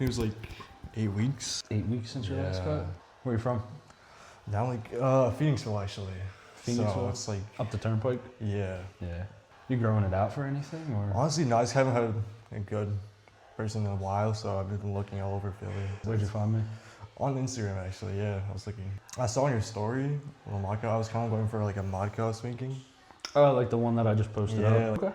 it was like 8 weeks. 8 weeks since your last cut? Where are you from? Down like Phoenixville actually. Phoenixville? So it's like up the turnpike? Yeah. Yeah. You growing it out for anything or? Honestly, no, I just haven't had a good person in a while, so I've been looking all over Philly. Where'd you find me? On Instagram actually, yeah. I was looking. I saw on your story on mod cut. I was kind of going for like a mod cut I was thinking. Oh, like the one that I just posted Yeah. up? Okay.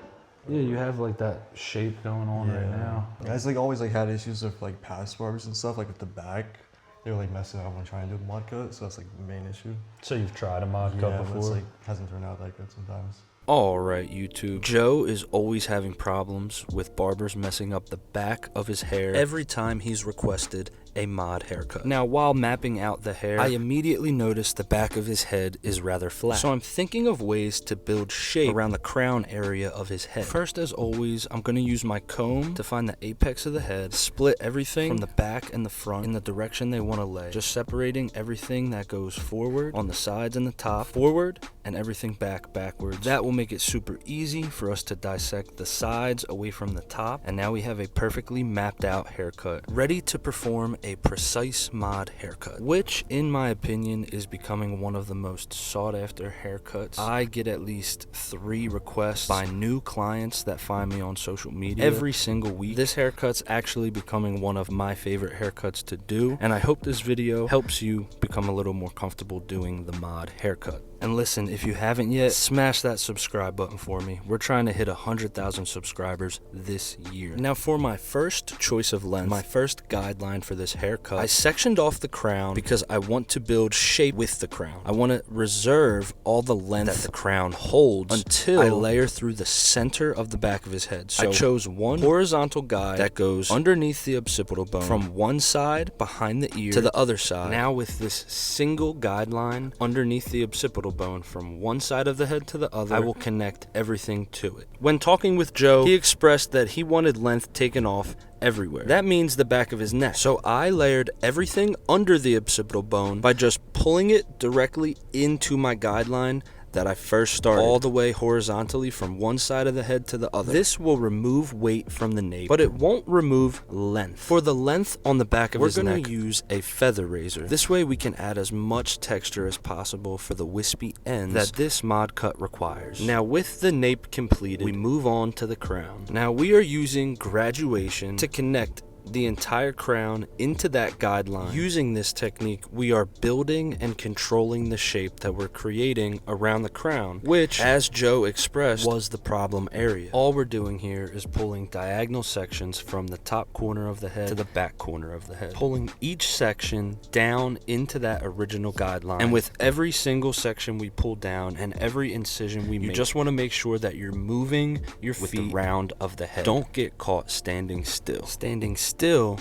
Yeah, you have like that shape going on right now. I just like always like had issues with like past barbers and stuff, like with the back. They were like messing up when trying to do a mod cut, so that's like the main issue. So you've tried a mod cut But before? it's like hasn't turned out that good sometimes. Alright YouTube, Joe is always having problems with barbers messing up the back of his hair every time he's requested a mod haircut. Now while mapping out the hair, I immediately noticed the back of his head is rather flat. So I'm thinking of ways to build shape around the crown area of his head. First, as always, I'm going to use my comb to find the apex of the head, split everything from the back and the front in the direction they want to lay, just separating everything that goes forward on the sides and the top, forward, and everything backwards. That will make it super easy for us to dissect the sides away from the top, and now we have a perfectly mapped out haircut, ready to perform a precise mod haircut, which in my opinion is becoming one of the most sought after haircuts. I get at least 3 requests by new clients that find me on social media every single week. This haircut's actually becoming one of my favorite haircuts to do, and I hope this video helps you become a little more comfortable doing the mod haircut. And listen, if you haven't yet, smash that subscribe button for me. We're trying to hit 100,000 subscribers this year. Now for my first choice of length, my first guideline for this haircut, I sectioned off the crown because I want to build shape with the crown. I want to reserve all the length that the crown holds until I layer through the center of the back of his head. So I chose one horizontal guide that goes underneath the occipital bone from one side behind the ear to the other side. Now with this single guideline underneath the occipital bone from one side of the head to the other, I will connect everything to it. When talking with Joe, he expressed that he wanted length taken off everywhere. That means the back of his neck. So I layered everything under the occipital bone by just pulling it directly into my guideline that I first started, all the way horizontally from one side of the head to the other. This will remove weight from the nape, but it won't remove length. For the length on the back of his neck, we're going to use a feather razor. This way we can add as much texture as possible for the wispy ends that this mod cut requires. Now with the nape completed, we move on to the crown. Now we are using graduation to connect the entire crown into that guideline. Using this technique, we are building and controlling the shape that we're creating around the crown, which, as Joe expressed, was the problem area. All we're doing here is pulling diagonal sections from the top corner of the head to the back corner of the head, pulling each section down into that original guideline. And with every single section we pull down and every incision we make, you just want to make sure that you're moving your feet with the round of the head. Don't get caught standing still. Standing still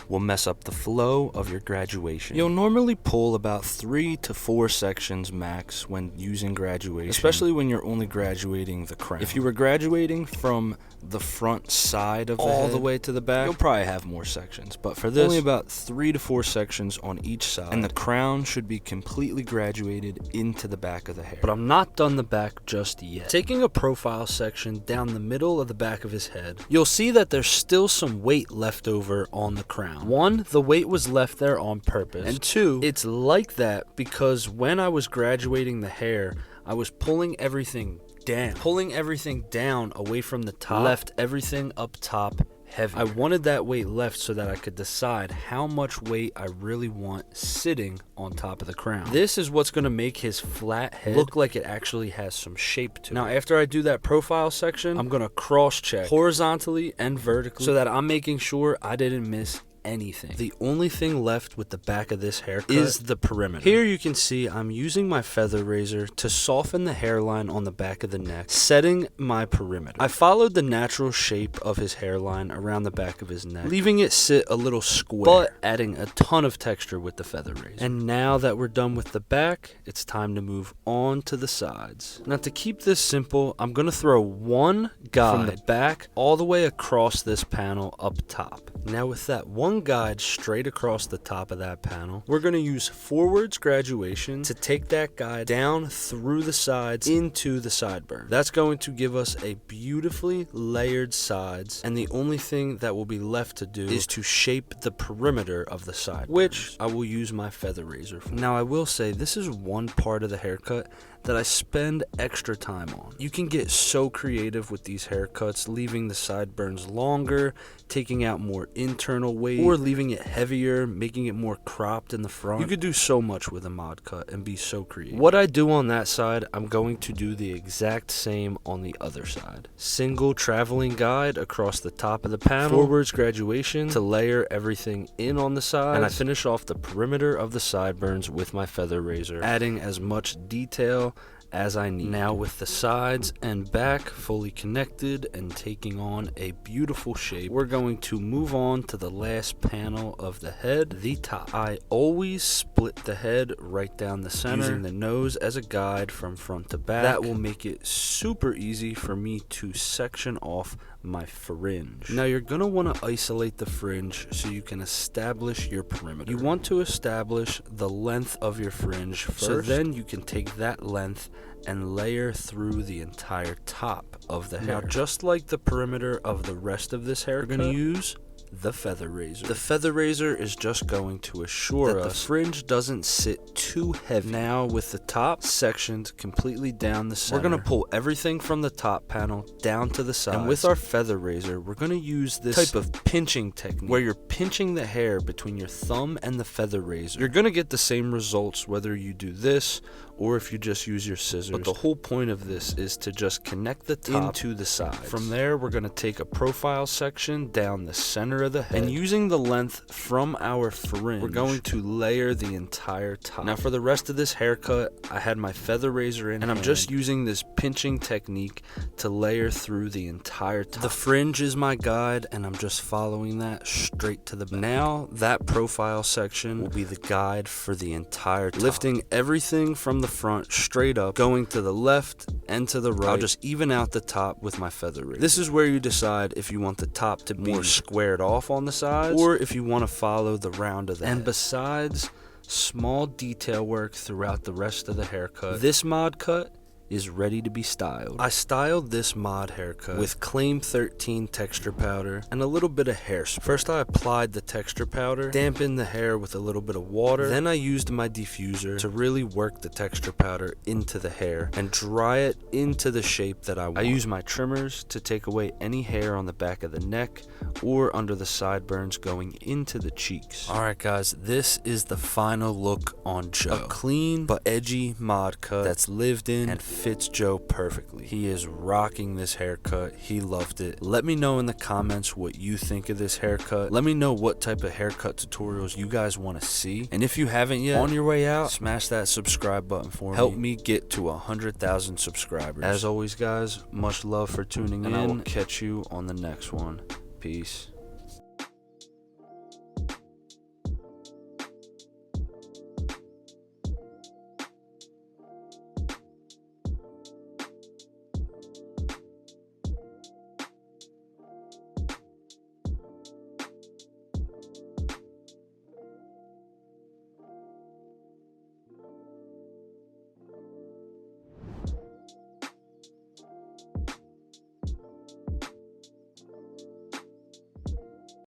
will mess up the flow of your graduation. You'll normally pull about 3 to 4 sections max when using graduation, especially when you're only graduating the crown. If you were graduating from the front side of the head all the way to the back, you'll probably have more sections, but for this, only about 3 to 4 sections on each side, and the crown should be completely graduated into the back of the hair. But I'm not done the back just yet. Taking a profile section down the middle of the back of his head, you'll see that there's still some weight left over on the crown. 1, the weight was left there on purpose, and 2, it's like that because when I was graduating the hair, I was pulling everything down away from the top, left everything up top heavy. I wanted that weight left so that I could decide how much weight I really want sitting on top of the crown. This is what's going to make his flat head look like it actually has some shape to it. Now after I do that profile section, I'm going to cross check horizontally and vertically so that I'm making sure I didn't miss anything. The only thing left with the back of this haircut is the perimeter. Here you can see I'm using my feather razor to soften the hairline on the back of the neck, setting my perimeter. I followed the natural shape of his hairline around the back of his neck, leaving it sit a little square, but adding a ton of texture with the feather razor. And now that we're done with the back, it's time to move on to the sides. Now to keep this simple, I'm going to throw one guide from the back all the way across this panel up top. Now with that one long guide straight across the top of that panel. We're going to use forwards graduation to take that guide down through the sides into the sideburn. That's going to give us a beautifully layered sides, and the only thing that will be left to do is to shape the perimeter of the side, which I will use my feather razor for. Now I will say this is one part of the haircut that I spend extra time on. You can get so creative with these haircuts, leaving the sideburns longer, taking out more internal weight, or leaving it heavier, making it more cropped in the front. You could do so much with a mod cut and be so creative. What I do on that side, I'm going to do the exact same on the other side. Single traveling guide across the top of the panel, forwards graduation to layer everything in on the side, and I finish off the perimeter of the sideburns with my feather razor, adding as much detail as I need. Now with the sides and back fully connected and taking on a beautiful shape, we're going to move on to the last panel of the head, the top. I always split the head right down the center, using the nose as a guide from front to back. That will make it super easy for me to section off my fringe. Now you're going to want to isolate the fringe so you can establish your perimeter. You want to establish the length of your fringe first, so then you can take that length and layer through the entire top of the hair. Now just like the perimeter of the rest of this hair, we're going to use the feather razor. The feather razor is just going to assure that the fringe doesn't sit too heavy. Now with the top sectioned completely down the center, we're going to pull everything from the top panel down to the sides. And with our feather razor, we're going to use this type of pinching technique where you're pinching the hair between your thumb and the feather razor. You're going to get the same results whether you do this or if you just use your scissors. But the whole point of this is to just connect the top into the sides. From there, we're going to take a profile section down the center of the head, and using the length from our fringe, we're going to layer the entire top. Now for the rest of this haircut, I had my feather razor in and I'm just using this pinching technique to layer through the entire top. The fringe is my guide and I'm just following that straight to the back. Now that profile section will be the guide for the entire top. Lifting everything from the front straight up, going to the left and to the right. I'll just even out the top with my feather razor. This is where you decide if you want the top to be more squared off on the sides or if you want to follow the round of the head. And besides small detail work throughout the rest of the haircut, this mod cut is ready to be styled. I styled this mod haircut with Claim 13 texture powder and a little bit of hairspray. First I applied the texture powder, dampened the hair with a little bit of water, then I used my diffuser to really work the texture powder into the hair and dry it into the shape that I want. I use my trimmers to take away any hair on the back of the neck or under the sideburns going into the cheeks. Alright guys, this is the final look on Joe. A clean but edgy mod cut that's lived in and fits Joe perfectly. He is rocking this haircut. He loved it. Let me know in the comments what you think of this haircut. Let me know what type of haircut tutorials you guys want to see. And if you haven't yet, on your way out, smash that subscribe button for me. Help me get to 100,000 subscribers. As always guys, much love for tuning in. I will catch you on the next one. Peace.